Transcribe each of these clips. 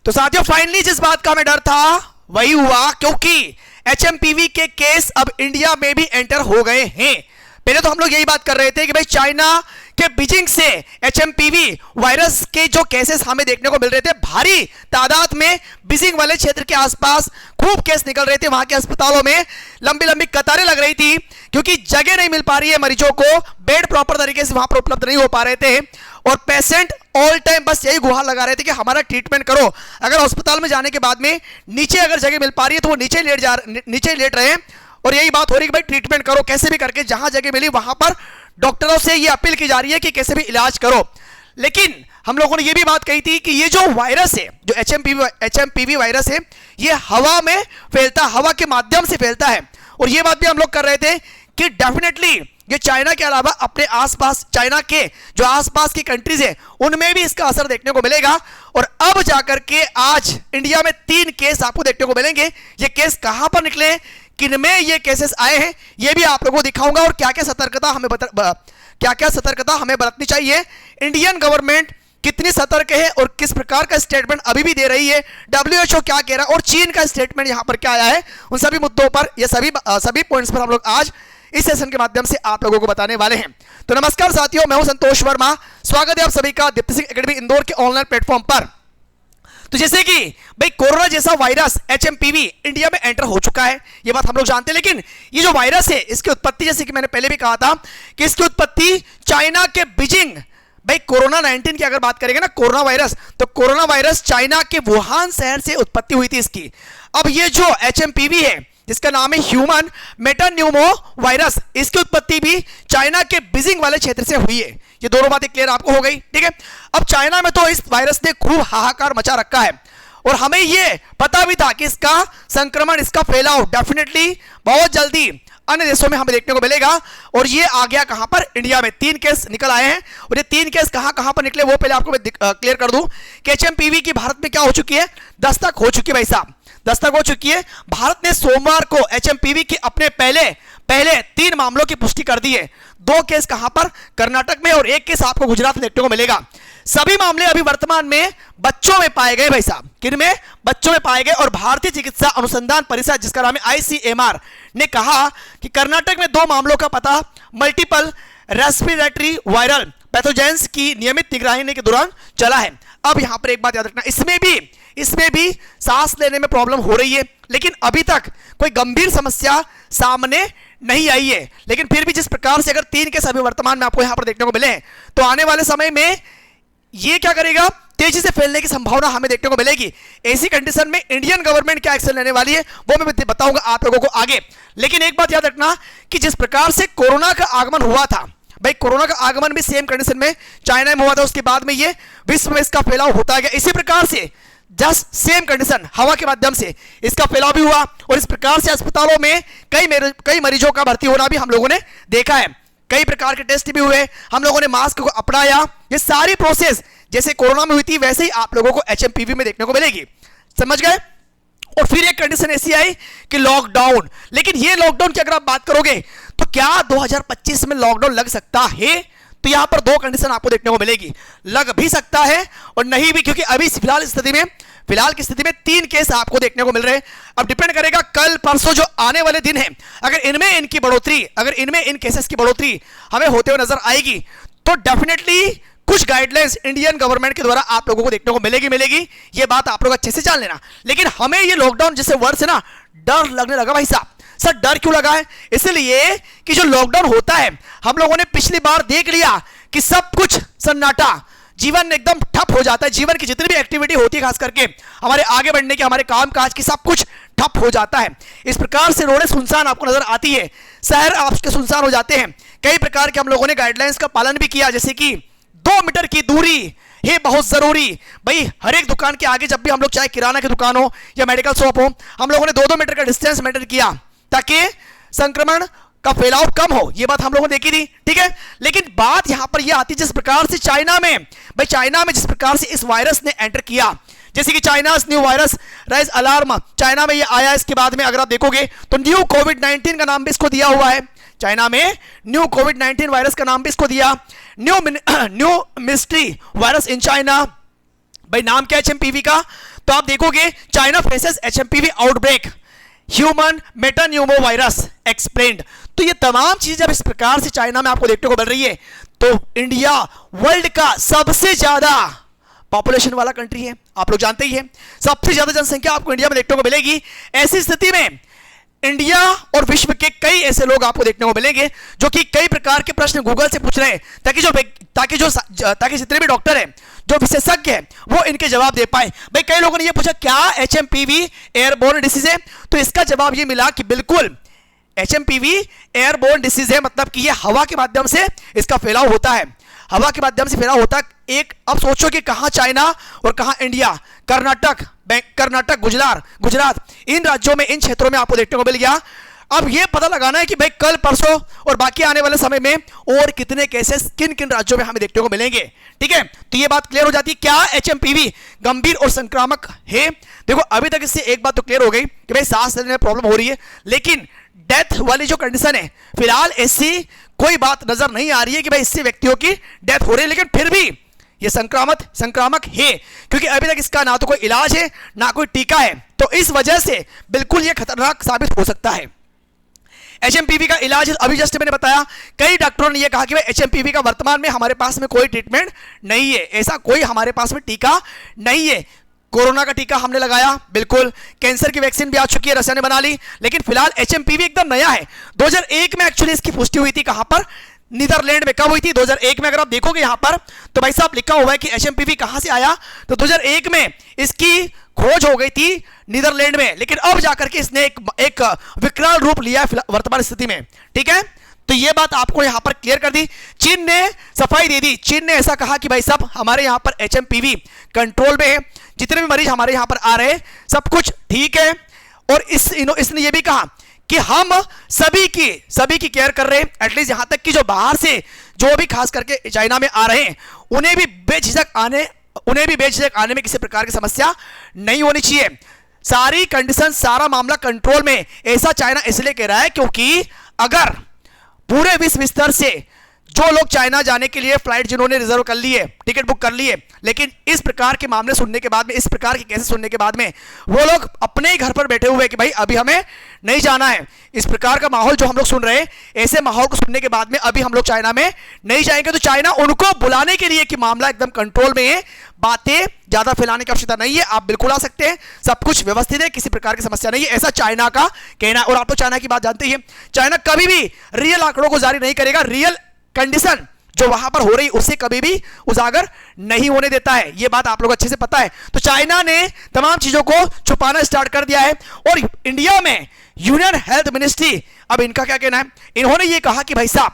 तो साथियों फाइनली जिस बात का हमें डर था वही हुआ, क्योंकि एचएमपीवी के केस अब इंडिया में भी एंटर हो गए हैं। पहले तो हम लोग यही बात कर रहे थे कि भाई चाइना के बीजिंग से एचएमपीवी वायरस के जो केसेस हमें देखने को मिल रहे थे, भारी तादाद में बीजिंग वाले क्षेत्र के आसपास खूब केस निकल रहे थे। वहां के अस्पतालों में लंबी लंबी कतारें लग रही थी, क्योंकि जगह नहीं मिल पा रही है मरीजों को, बेड प्रॉपर तरीके से वहां पर उपलब्ध नहीं हो पा रहे थे, और पेशेंट ऑल टाइम बस यही गुहार लगा रहे थे कि हमारा ट्रीटमेंट करो। अगर अस्पताल में जाने के बाद में नीचे अगर जगह मिल पा रही है तो वो नीचे लेट रहे हैं, और यही बात हो रही है कि भाई ट्रीटमेंट करो कैसे भी करके, जहां जगह मिली वहां पर डॉक्टरों से ये अपील की जा रही है कि कैसे भी इलाज करो। लेकिन हम लोगों ने ये भी बात कही थी कि ये जो वायरस है, जो एचएमपीवी वायरस है, ये हवा में फैलता, हवा के माध्यम से फैलता है। और ये बात भी हम लोग कर रहे थे कि डेफिनेटली ये चाइना के अलावा अपने आसपास, चाइना के जो आसपास की कंट्रीज है उनमें भी इसका असर देखने को मिलेगा। और अब जाकर के आज इंडिया में 3 केस आपको देखने को मिलेंगे। ये केस कहां पर निकले, किनमें ये केसेस आए हैं, ये भी आप लोगों को दिखाऊंगा, और क्या क्या सतर्कता हमें बरतनी चाहिए। इंडियन गवर्नमेंट कितनी सतर्क है और किस प्रकार का स्टेटमेंट अभी भी दे रही है, डब्ल्यूएचओ क्या कह रहा है, और चीन का स्टेटमेंट यहां पर क्या आया है, उन सभी मुद्दों पर, ये सभी पॉइंट्स पर हम लोग आज इस सेशन के माध्यम से आप लोगों को बताने वाले हैं। तो नमस्कार साथियों, मैं हूं संतोष वर्मा, स्वागत है आप सभी का दीप्ति सिंह एकेडमी इंदौर के ऑनलाइन प्लेटफॉर्म पर। तो जैसे कि भाई कोरोना जैसा वायरस एचएमपीवी इंडिया में एंटर हो चुका है, ये बात हम लोग जानते हैं, लेकिन ये जो वायरस है इसकी उत्पत्ति, जैसे कि मैंने पहले भी कहा था कि इसकी उत्पत्ति चाइना के बीजिंग, भाई कोरोना 19 की अगर बात करेंगे ना, कोरोना वायरस, तो कोरोना वायरस चाइना के वुहान शहर से उत्पत्ति हुई थी इसकी। अब ये जो एचएमपीवी है जिसका नाम है ह्यूमन मेटान्यूमो वायरस, इसकी उत्पत्ति भी चाइना के बीजिंग वाले क्षेत्र से हुई है। ये दोनों बातें क्लियर आपको हो गई, ठीक है। अब चाइना में तो इस वायरस ने खूब हाहाकार मचा रखा है, और हमें ये पता भी था कि इसका संक्रमण, इसका फैलाव डेफिनेटली बहुत जल्दी अन्य देशों में हमें देखने को मिलेगा। और ये आ गया कहां पर, इंडिया में 3 केस निकल आए हैं। और ये 3 केस कहां कहां पर निकले वो पहले आपको मैं क्लियर कर दूं कि एचएमपीवी की भारत में क्या हो चुकी है, दस्तक हो चुकी है भाई साहब, दस्तक हो चुकी है। भारत ने सोमवार को एचएमपीवी के अपने पहले 3 मामलों की पुष्टि कर दी है। 2 केस कहां पर, कर्नाटक में, और 1 केस आपको गुजरात में देखने को मिलेगा। सभी मामले अभी वर्तमान में बच्चों में पाए गए भाई साहब, किनमें, बच्चों में पाए गए। और भारतीय चिकित्सा अनुसंधान परिषद जिसका नाम है आईसीएमआर ने कहा कि कर्नाटक में 2 मामलों का पता मल्टीपल रेस्पिरेटरी वायरल पैथोजेंस की नियमित निगरानी के दौरान चला है। अब यहां पर एक बात याद रखना, इसमें भी सांस लेने में प्रॉब्लम हो रही है, लेकिन अभी तक कोई गंभीर समस्या सामने नहीं आई है। लेकिन फिर भी जिस प्रकार से अगर 3 केस अभी वर्तमान में आपको यहां पर देखने को मिले, तो आने वाले समय में ये क्या करेगा, तेजी से फैलने की संभावना हमें देखने को मिलेगी। ऐसी कंडीशन में इंडियन गवर्नमेंट क्या एक्शन लेने वाली है वो मैं बताऊंगा आप लोगों को आगे। लेकिन एक बात याद रखना कि जिस प्रकार से कोरोना का आगमन हुआ था, भाई कोरोना का आगमन भी सेम कंडीशन में चाइना में हुआ था, उसके बाद में ये विश्व में इसका फैलाव होता गया। इसी प्रकार से जस्ट सेम कंडीशन, हवा के माध्यम से इसका फैलाव भी हुआ, और इस प्रकार से अस्पतालों में कई मरीजों का भर्ती होना भी हम लोगों ने देखा है। कई प्रकार के टेस्ट भी हुए, हम लोगों ने मास्क को अपनाया। ये सारी प्रोसेस जैसे कोरोना में हुई थी वैसे ही आप लोगों को एचएमपीवी में देखने को मिलेगी, समझ गए। और फिर एक कंडीशन ऐसी आई कि लॉकडाउन, लेकिन ये लॉकडाउन की अगर आप बात करोगे तो क्या 2025 में लॉकडाउन लग सकता है, तो यहां पर 2 कंडीशन आपको देखने को मिलेगी, लग भी सकता है और नहीं भी, क्योंकि अभी फिलहाल की स्थिति में 3 केस आपको देखने को मिल रहे हैं। अब डिपेंड करेगा कल परसों जो आने वाले दिन है, अगर इनमें इन केसेस की बढ़ोतरी हमें होते हुए नजर आएगी, तो डेफिनेटली कुछ गाइडलाइंस इंडियन गवर्नमेंट के द्वारा आप लोगों को देखने को मिलेगी। ये बात आप लोग अच्छे से जान लेना। लेकिन हमें ये लॉकडाउन जैसे वर्ड से ना डर लगने लगा भाई साहब। सर डर क्यों लगा है, इसलिए कि जो लॉकडाउन होता है, हम लोगों ने पिछली बार देख लिया कि सब कुछ सन्नाटा, जीवन एकदम ठप हो जाता है। जीवन की जितनी भी एक्टिविटी होती है, खास करके हमारे आगे बढ़ने की, हमारे काम काज की, सब कुछ ठप हो जाता है। इस प्रकार से रोडें सुनसान आपको नजर आती है, शहर आपके सुनसान हो जाते हैं। कई प्रकार के हम लोगों ने गाइडलाइंस का पालन भी किया, जैसे कि 2 मीटर की दूरी है बहुत जरूरी। भाई हर एक दुकान के आगे जब भी हम लोग, चाहे किराना की दुकान हो या मेडिकल शॉप हो, हम लोगों ने 2-2 मीटर का डिस्टेंस मेंटेन किया ताकि संक्रमण का फैलाव कम हो। ये बात हम लोगों ने देखी थी, ठीक है। लेकिन बात यहां पर यह आती, जिस प्रकार से चाइना में जिस प्रकार से इस वायरस ने एंटर किया, जैसे कि China new virus rise alarm, China में ये आया। इसके बाद में अगर आप देखोगे तो न्यू कोविड-19 का नाम भी इसको दिया हुआ है। चाइना में न्यू कोविड-19 वायरस का नाम भी इसको दिया, new mystery virus in China. भाई नाम क्या है एचएमपीवी का, तो आप देखोगे China faces HMPV outbreak, human metapneumovirus explained. तो ये तमाम चीजें जब इस प्रकार से चाइना में आपको देखने को मिल रही है, तो इंडिया वर्ल्ड का सबसे ज्यादा पॉपुलेशन वाला कंट्री है, आप लोग जानते ही हैं, सबसे ज्यादा जनसंख्या आपको इंडिया में देखने को मिलेगी। ऐसी स्थिति में इंडिया और विश्व के कई ऐसे लोग आपको देखने को मिलेंगे जो कि कई प्रकार के प्रश्न गूगल से पूछ रहे हैं, ताकि जितने भी डॉक्टर हैं, जो विशेषज्ञ हैं, वो इनके जवाब दे पाए। भाई कई लोगों ने ये पूछा क्या एचएमपीवी एयरबोर्न डिसीज है, तो इसका जवाब ये मिला कि बिल्कुल एचएमपीवी एयरबोर्न डिसीज है, मतलब कि ये हवा के माध्यम से इसका फैलाव होता है, हवा के माध्यम से फैलाव होता है। एक अब सोचो कि कहां चाइना और कहां इंडिया, कर्नाटक गुजरात इन राज्यों में, इन क्षेत्रों में आपको देखने को मिल गया। अब यह पता लगाना है कि भाई कल परसों और बाकी आने वाले समय में और कितने केसेस किन किन राज्यों में हमें देखने को मिलेंगे। ठीक है, तो यह बात क्लियर हो जाती है क्या एचएमपीवी गंभीर और संक्रामक है। देखो अभी तक इससे एक बात तो क्लियर हो गई कि भाई सांस लेने में प्रॉब्लम हो रही है, लेकिन डेथ वाली जो कंडीशन है फिलहाल ऐसी कोई बात नजर नहीं आ रही है कि भाई इससे व्यक्तियों की डेथ हो रही है। लेकिन फिर भी ये संक्रामक है, क्योंकि अभी तक इसका ना तो कोई इलाज है ना कोई टीका है, तो इस वजह से बिल्कुल ये खतरनाक साबित हो सकता है। एचएमपीवी का इलाज अभी जस्ट मैंने बताया, कई डॉक्टरों ने यह कहा कि भाई एचएमपीवी का वर्तमान में हमारे पास में कोई ट्रीटमेंट नहीं है, ऐसा कोई हमारे पास में टीका नहीं है। कोरोना का टीका हमने लगाया, बिल्कुल, कैंसर की वैक्सीन भी आ चुकी है, रशिया ने बना ली, लेकिन फिलहाल एचएमपीवी एकदम नया है। 2001 में एक्चुअली इसकी पुष्टि हुई थी, कहां पर, नीदरलैंड में। कब हुई थी? 2001 में। अगर आप देखोगे यहां पर तो भाई साहब लिखा हुआ है कि एचएमपीवी कहां से आया, तो 2001 में इसकी खोज हो गई थी नीदरलैंड में, लेकिन अब जाकर के इसने एक विकराल रूप लिया वर्तमान स्थिति में। ठीक है, तो यह बात आपको यहां पर क्लियर कर दी। चीन ने सफाई दे दी, चीन ने ऐसा कहा कि भाई साहब हमारे यहां पर एचएमपीवी कंट्रोल में है, जितने भी मरीज हमारे यहां पर आ रहे हैं सब कुछ ठीक है, और इसने यह भी कहा कि हम सभी की केयर कर रहे हैं, एटलीस्ट यहां तक कि जो बाहर से जो भी खास करके चाइना में आ रहे हैं उन्हें भी बेझिझक आने में किसी प्रकार की समस्या नहीं होनी चाहिए। सारी कंडीशन, सारा मामला कंट्रोल में। ऐसा चाइना इसलिए कह रहा है क्योंकि अगर पूरे विश्व स्तर से जो लोग चाइना जाने के लिए फ्लाइट जिन्होंने रिजर्व कर लिए, टिकट बुक कर लिए, लेकिन इस प्रकार के मामले सुनने के बाद में, इस प्रकार के केसेस सुनने के बाद में वो लोग अपने ही घर पर बैठे हुए कि भाई अभी हमें नहीं जाना है, इस प्रकार का माहौल जो हम लोग सुन रहे हैं, ऐसे माहौल को सुनने के बाद में अभी हम लोग चाइना में नहीं जाएंगे। तो चाइना उनको बुलाने के लिए कि मामला एकदम कंट्रोल में है, बातें ज्यादा फैलाने की आवश्यकता नहीं है, आप बिल्कुल आ सकते हैं, सब कुछ व्यवस्थित है, किसी प्रकार की समस्या नहीं है, ऐसा चाइना का कहना है। और आप तो चाइना की बात जानते ही हैं, चाइना कभी भी रियल आंकड़ों को जारी नहीं करेगा, रियल कंडीशन जो वहां पर हो रही उसे कभी भी उजागर नहीं होने देता है, यह बात आप लोग अच्छे से पता है। तो चाइना ने तमाम चीजों को छुपाना स्टार्ट कर दिया है। और इंडिया में यूनियन हेल्थ मिनिस्ट्री, अब इनका क्या कहना है, इन्होंने यह कहा कि भाई साहब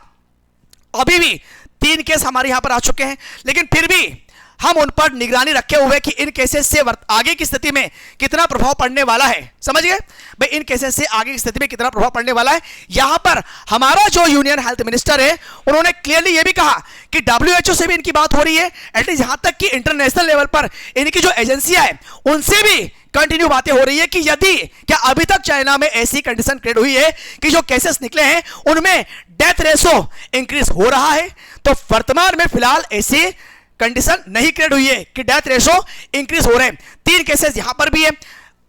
अभी भी 3 केस हमारे यहां पर आ चुके हैं, लेकिन फिर भी हम उन पर निगरानी रखे हुए कि इन केसेस से आगे की स्थिति में कितना प्रभाव पड़ने वाला है। समझ गए भाई, इन केसेस से आगे की स्थिति में कितना प्रभाव पड़ने वाला है। यहां पर हमारा जो यूनियन हेल्थ मिनिस्टर है उन्होंने क्लियरली यह भी कहा कि WHO से भी इनकी बात हो रही है, एटलीस्ट यहां तक कि इंटरनेशनल लेवल पर इनकी जो एजेंसियां है उनसे भी कंटिन्यू बातें हो रही है कि यदि क्या अभी तक चाइना में ऐसी कंडीशन क्रिएट हुई है कि जो केसेस निकले हैं उनमें डेथ रेशो इंक्रीज हो रहा है, तो वर्तमान में फिलहाल ऐसी कंडीशन नहीं क्रिएट हुई है कि डेथ रेशो इंक्रीज हो रहे हैं। 3 केसेस यहां पर भी है,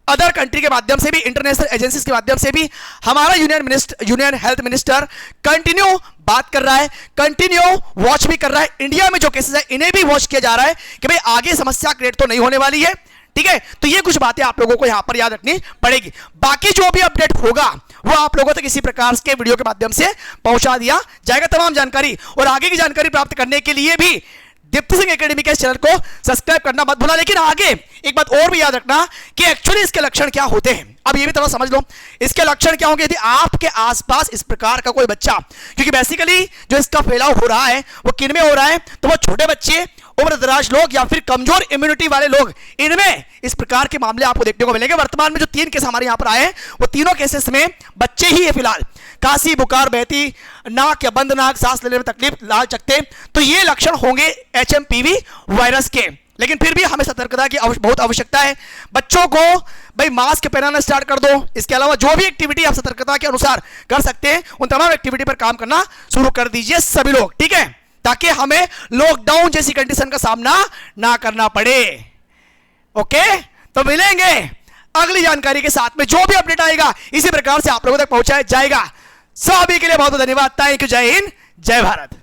अदर कंट्री के माध्यम से भी, इंटरनेशनल एजेंसीज के माध्यम से भी हमारा यूनियन हेल्थ मिनिस्टर कंटिन्यू बात कर रहा है, कंटिन्यू वॉच भी कर रहा है। इंडिया में जो केसेस है इन्हें भी वॉच किया जा रहा है कि भाई आगे समस्या क्रिएट तो नहीं होने वाली है। ठीक है, तो ये कुछ बातें आप लोगों को यहां पर याद रखनी पड़ेगी। बाकी जो भी अपडेट होगा वो आप लोगों तक इसी प्रकार के वीडियो के माध्यम से पहुंचा दिया जाएगा तमाम जानकारी। और आगे की जानकारी प्राप्त करने के लिए भी दीप्ति सिंह एकेडमी के चैनल को सब्सक्राइब करना मत भूलना। लेकिन आगे एक बात और भी याद रखना कि एक्चुअली इसके लक्षण क्या होते हैं। अब ये भी थोड़ा समझ लो इसके लक्षण क्या होंगे यदि आपके आसपास इस प्रकार का कोई बच्चा, क्योंकि बेसिकली जो इसका फैलाव हो रहा है वो किन में हो रहा है, तो वो छोटे बच्चे, उम्रदराज लोग या फिर कमजोर इम्यूनिटी वाले लोग, इनमें इस प्रकार के मामले आपको देखने को मिलेंगे। वर्तमान में जो 3 केस हमारे यहां पर आए हैं वो तीनों केसेस में बच्चे ही है फिलहाल। काशी, बुखार, बहती नाक या बंद नाक, सांस लेने में तकलीफ, लाल चकत्ते, तो ये लक्षण होंगे एचएमपीवी वायरस के। लेकिन फिर भी हमें सतर्कता की बहुत आवश्यकता है। बच्चों को भाई मास्क पहनाना स्टार्ट कर दो, इसके अलावा जो भी एक्टिविटी आप सतर्कता के अनुसार कर सकते हैं उन तमाम एक्टिविटी पर काम करना शुरू कर दीजिए सभी लोग, ठीक है, ताकि हमें लॉकडाउन जैसी कंडीशन का सामना ना करना पड़े। ओके, तो मिलेंगे अगली जानकारी के साथ में, जो भी अपडेट आएगा इसी प्रकार से आप लोगों तक पहुंचाया जाएगा। सभी के लिए बहुत बहुत धन्यवाद। Thank you. जय हिंद, जय भारत।